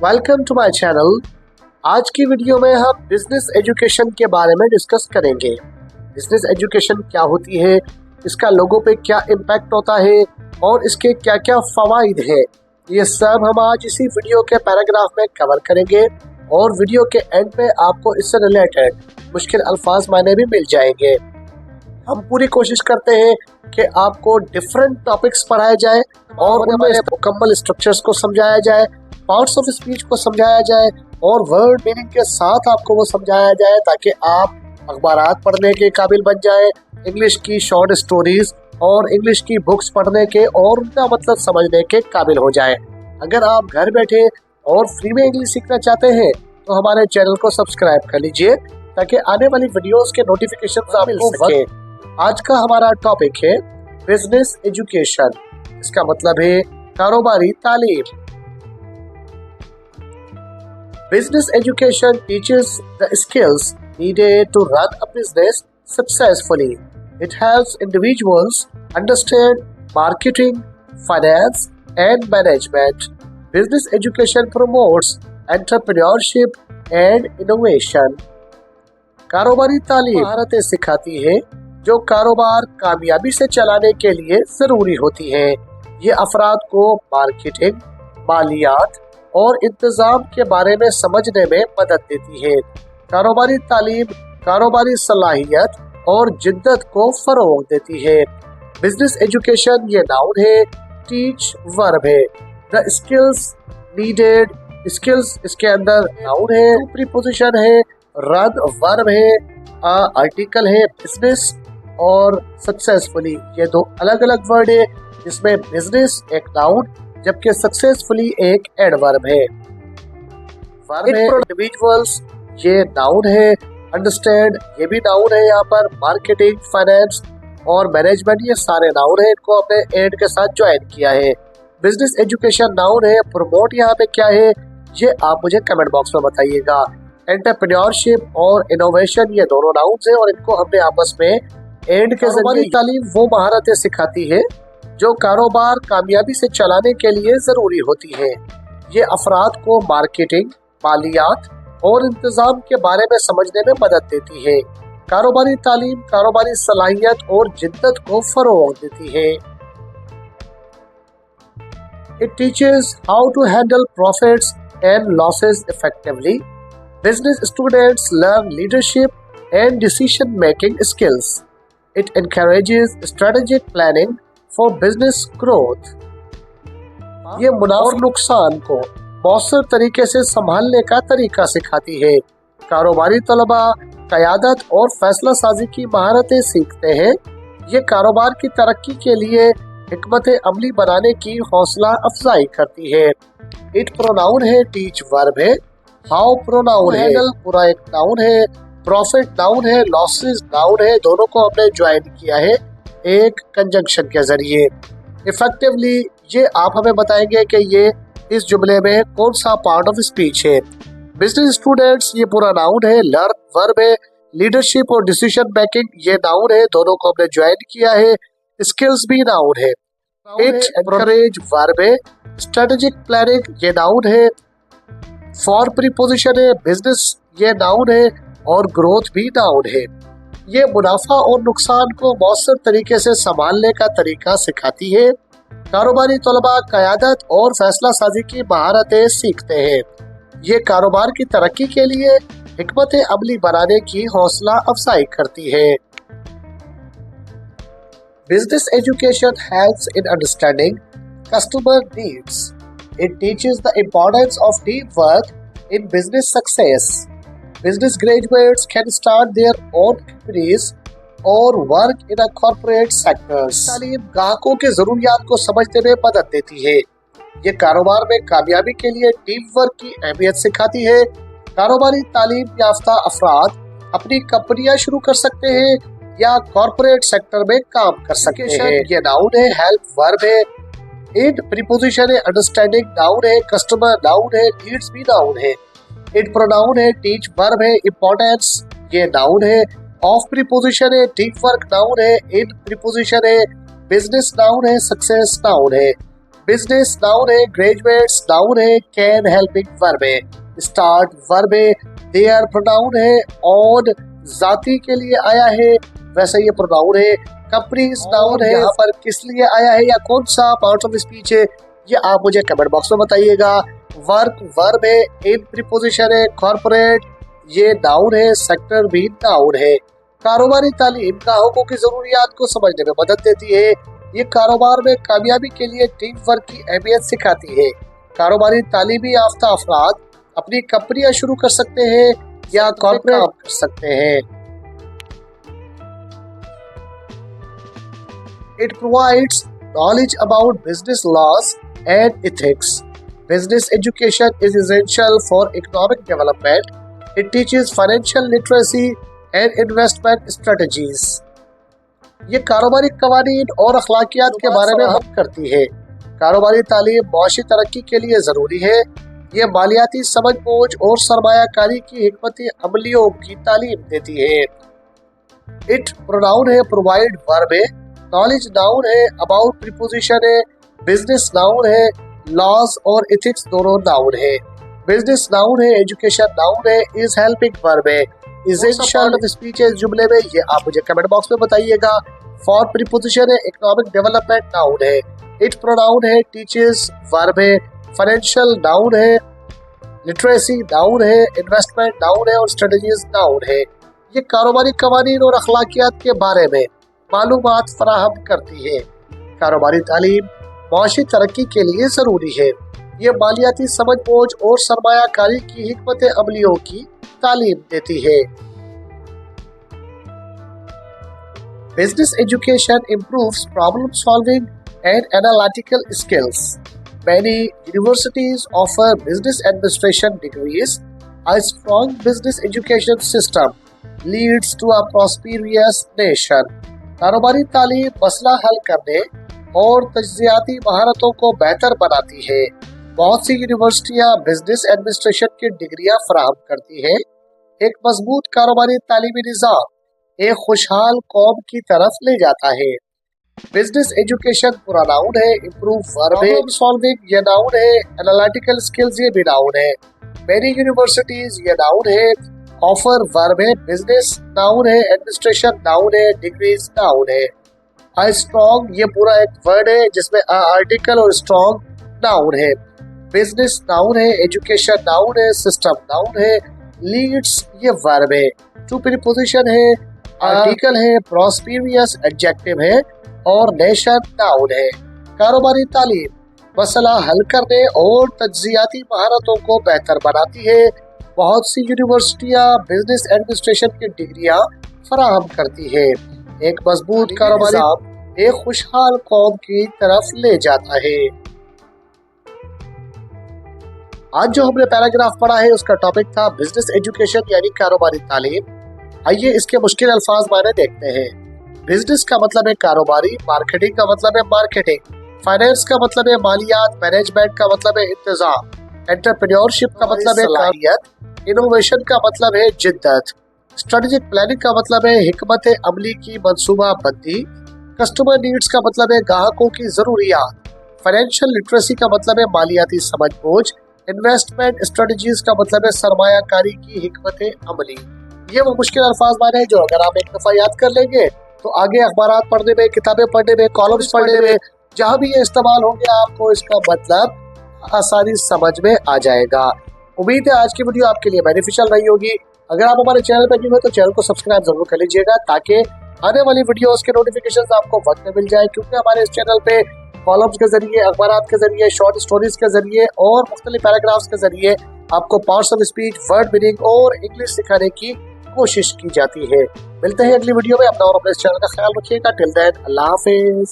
Welcome to my channel. आज की video में हम बिजनेस एजुकेशन के बारे में डिस्कस करेंगे। बिजनेस एजुकेशन क्या होती है, इसका लोगों पे क्या इम्पैक्ट होता है और इसके क्या क्या फवाइद है, ये सब हम आज इसी वीडियो के पैराग्राफ में कवर करेंगे और वीडियो के एंड पे आपको इससे रिलेटेड मुश्किल अल्फाज मायने भी मिल जाएंगे। हम पूरी कोशिश करते हैं कि आपको डिफरेंट टॉपिक्स पढ़ाए जाए और उनमें मुकम्मल स्ट्रक्चर्स को समझाया जाए, पार्ट्स ऑफ स्पीच को समझाया जाए और वर्ड मीनिंग के साथ आपको वो समझाया जाए ताकि आप अखबारात पढ़ने के काबिल बन जाए, इंग्लिश की शॉर्ट स्टोरीज और इंग्लिश की बुक्स पढ़ने के और उनका मतलब समझने के काबिल हो जाए। अगर आप घर बैठे और फ्री में इंग्लिश सीखना चाहते हैं तो हमारे चैनल को सब्सक्राइब कर लीजिए ताकि आने वाली वीडियोस के नोटिफिकेशन आप मिल सके। आज का हमारा टॉपिक है बिजनेस एजुकेशन। इसका मतलब है कारोबारी तालीम। Business education teaches the skills needed to run a business successfully. It helps individuals understand marketing, finance, and management. Business education promotes entrepreneurship and innovation. कारोबारी तालीम महारतें सिखाती है जो कारोबार कामयाबी से चलाने के लिए जरूरी होती है। ये अफराद को मार्केटिंग, मालियात और इंतजाम के बारे में समझने में मदद देती है। कारोबारी तालीम कारोबारी सलाहियत और जिद्दत को फरोग देती है। बिजनेस एजुकेशन ये नाउन है, टीच वर्ब है। द स्किल्स नीडेड, स्किल्स इसके अंदर नाउन है, प्रीपोजिशन है, रन वर्ब है, आर्टिकल है बिजनेस और सक्सेसफुली ये दो अलग अलग वर्ड है जिसमें बिजनेस एक नाउन जबकि सक्सेसफुली एक एडवर्ब है। वर्ब है इंडिविजुअल्स ये नाउन है, अंडरस्टैंड ये भी नाउन है, यहाँ पर मार्केटिंग, फाइनेंस और मैनेजमेंट ये सारे नाउन है, इनको हमने एड के साथ ज्वाइन किया है। बिजनेस एजुकेशन नाउन है, प्रमोट यहाँ पे क्या है ये आप मुझे कमेंट बॉक्स में बताइएगा। एंटरप्रेन्योरशिप और इनोवेशन ये दोनों नाउन्स हैं और इनको हमने आपस में एंड के जरिए तालीम वो महारतें सिखाती है जो कारोबार कामयाबी से चलाने के लिए जरूरी होती है। ये अफराद को मार्केटिंग, मालियात और इंतजाम के बारे में समझने में मदद देती है। कारोबारी तालीम कारोबारी सलाहियत और जिद्दत को फरोग देती है। It teaches how to handle profits and losses effectively. Business students learn leadership and decision-making skills. It encourages strategic planning for business growth. ये मुनाफा और नुकसान को मौसर तरीके से संभालने का तरीका सिखाती है। कारोबारी तलबा क़यादत और फैसला साजी की महारतें सीखते हैं। ये कारोबार की तरक्की के लिए हिकमत अमली बनाने की हौसला अफजाई करती है। इट प्रोनाउन है, टीच वर्ब है, हाउ प्रोनाउन है, पूरा एक नाउन है, प्रॉफिट नाउन है, लॉसेस नाउन है, दोनों को हमने ज्वाइन किया है एक कंजंक्शन के जरिए। इफेक्टिवली ये आप हमें बताएंगे कि ये इस जुमले में कौन सा पार्ट ऑफ स्पीच है। बिजनेस स्टूडेंट्स ये पूरा नाउन है, लर्न वर्ब है, लीडरशिप और डिसीजन मेकिंग ये नाउन है, दोनों को हमने ज्वाइन किया है। स्किल्स भी नाउन है। इट एनकरेज वर्ब है, स्ट्रेटेजिक प्लानिंग ये नाउन है, फॉर प्रीपोजिशन है, बिजनेस ये नाउन है और ग्रोथ भी नाउन है। ये मुनाफा और नुकसान को मौसर तरीके से संभालने का तरीका सिखाती है। कारोबारी तलबा क़यादत और फैसला साजी की महारतें सीखते हैं। ये कारोबार की तरक्की के लिए हिकमत अमली बनाने की हौसला अफजाई करती है। Business education helps in understanding customer needs. It teaches the importance of teamwork in business success. Business graduates can start their own companies or work in a corporate sectors. तालीम ग्राहकों के जरूरियात को समझने में मदद देती है। ये कारोबार में कामयाबी के लिए टीम वर्क की अहमियत सिखाती है। कारोबारी तालीम याफ्ता अफराद अपनी कंपनियां शुरू कर सकते हैं या कॉर्पोरेट सेक्टर में काम कर सकते हैं। ये नाउन है, हेल्प वर्ब है, इट प्रीपोजिशन है, अंडरस्टैंडिंग नाउन है, कस्टमर नाउन है, नीड्स भी नाउन है। इट प्रोनाउन है, टीच वर्ब है, इम्पोर्टेंस ये नाउन है, ऑफ प्रीपोजिशन है, टीम वर्क नाउन है, इन प्रीपोजिशन है, बिजनेस नाउन है, सक्सेस नाउन है। बिजनेस नाउन है, ग्रेजुएट्स नाउन है, कैन हेल्पिंग वर्ब है, स्टार्ट वर्ब है, देयर प्रोनाउन है, ऑन जाति के लिए आया है वैसे ये प्रोनाउन है, कंपनीज नाउन है, यहाँ पर किस लिए आया है या कौन सा पार्ट ऑफ स्पीच है ये आप मुझे कमेंट बॉक्स में बताइएगा। वर्क वर्ब है, इन प्रीपोजिशन है, कॉर्पोरेट ये नाउन है, सेक्टर भी नाउन है। कारोबारी तालीम ग्राहकों की जरूरियात को समझने में मदद देती है। ये कारोबार में कामयाबी के लिए टीम वर्क की अहमियत सिखाती है। कारोबारी तालीमी याफ्ता अफराद अपनी कंपनियां शुरू कर सकते हैं या कॉर्पोरेट कर सकते हैं। It provides knowledge about business laws and ethics. Business education is essential for economic development. It teaches financial literacy and investment strategies. ये कारोबारी कवानीन और अखलाकियात के बारे में हम करती है। कारोबारी तालीम माशी तरक्की के लिए जरूरी है। ये मालियाती समझ बूझ और सरमायाकारी की हिकमत अमलियों की तालीम देती है। इट प्रोनाउन है, प्रोवाइड वर्ब है, नॉलेज नाउन है, अबाउट प्रीपोजिशन है, बिजनेस नाउन है, लॉज और एथिक्स दोनों नाउन है। बिजनेस नाउन है, एजुकेशन नाउन है, इज हेल्पिंग वर्ब है, एसेंशियल ऑफ स्पीच है जुमले में ये आप मुझे कमेंट बॉक्स में बताइएगा। फॉर प्रीपोजिशन है, इकोनॉमिक डेवलपमेंट नाउन है, इट प्रोनाउन है, टीचर्स वर्ब है, फाइनेंशियल नाउन है, लिटरेसी नाउन है, इन्वेस्टमेंट नाउन है और स्ट्रेटजीज नाउन है। ये कारोबारी कवानीन और अखलाकियात के बारे में मालूमात फराहम करती है। कारोबारी तालीम माशी तरक्की के लिए जरूरी है। ये मालियाती समझ बूझ और सरमायाकारी की हिकमत अमलियों की तालीम देती है। Business education improves problem solving and analytical skills. Many universities offer business administration degrees. A strong business education system leads to a prosperous nation. कारोबारी तालीम मसला हल करने और तज्जियाती महारतों को बेहतर बनाती है। बहुत सी यूनिवर्सिटियां बिजनेस एडमिनिस्ट्रेशन की डिग्रियां फराहम करती है। एक मजबूत कारोबारी तालीमी निज़ाम एक खुशहाल कौम की तरफ ले जाता है। बिजनेस एजुकेशन पूरा नाउन है, इम्प्रूव वर्ब है, सॉल्विंग ये नाउन है, एनालिटिकल स्किल्स ये भी नाउन है, मेनी यूनिवर्सिटीज ये नाउन है, ऑफर वर्ब है, बिजनेस नाउन है, एडमिनिस्ट्रेशन नाउन है, डिग्रीज नाउन है। आ स्ट्रॉन्ग ये पूरा एक वर्ड है जिसमें आर्टिकल और स्ट्रॉन्ग नाउन है। बिजनेस नाउन है, एजुकेशन नाउन है, सिस्टम नाउन है, लीड्स ये वर्ब है, टू प्रीपोजिशन है, आर्टिकल है, प्रॉस्पेरियस एडजेक्टिव है और नेशन नाउन है। कारोबारी तालीम मसला हल करने और तज्जियाती महारतों को बेहतर बनाती है। बहुत सी यूनिवर्सिटियां बिजनेस एडमिनिस्ट्रेशन की डिग्रियां फराहम करती है। एक मजबूत कारोबारी एक खुशहाल कौम की तरफ ले जाता है। आज जो हमने पैराग्राफ पढ़ा है उसका टॉपिक था बिजनेस एजुकेशन यानी कारोबारी तालीम। आइए इसके मुश्किल अल्फाज माने देखते हैं। बिजनेस का मतलब है कारोबारी, मार्केटिंग का मतलब है मार्केटिंग, फाइनेंस का मतलब है मालियात, मैनेजमेंट का मतलब है इंतजाम, एंटरप्रेन्योरशिप का मतलब है सलाहियत, इनोवेशन का मतलब है जिद्दत, स्ट्रेटेजिक प्लानिंग का मतलब है हिकमत अमली की मंसूबा बंदी, कस्टमर नीड्स का मतलब है ग्राहकों की जरूरियात, फाइनेंशियल लिटरेसी का मतलब है मालियाती समझ बूझ, इन्वेस्टमेंट स्ट्रेटजीज का मतलब है सरमायाकारी की हिकमत अमली। ये वो मुश्किल अल्फाज माने हैं जो अगर आप एक दफा याद कर लेंगे तो आगे अखबारात पढ़ने में, किताबें पढ़ने में, कॉलम्स पढ़ने में जहाँ भी ये इस्तेमाल होंगे आपको इसका मतलब आसानी समझ में आ जाएगा। उम्मीद है आज की वीडियो आपके लिए बेनिफिशियल रही होगी। अगर आप हमारे चैनल पर न्यू हो तो चैनल को सब्सक्राइब जरूर कर लीजिएगा ताकि आने वाली वीडियोस के नोटिफिकेशंस आपको वक्त में मिल जाए, क्योंकि हमारे इस चैनल पे कॉलम्स के जरिए, अखबारात के जरिए, शॉर्ट स्टोरीज के जरिए और मुख्तलिफ पैराग्राफ्स के जरिए आपको parts of speech, word meaning और इंग्लिश सिखाने की कोशिश की जाती है। मिलते हैं अगली वीडियो में। अपना और अपने चैनल का ख्याल रखिएगा। टिल देन अल्लाह हाफिज।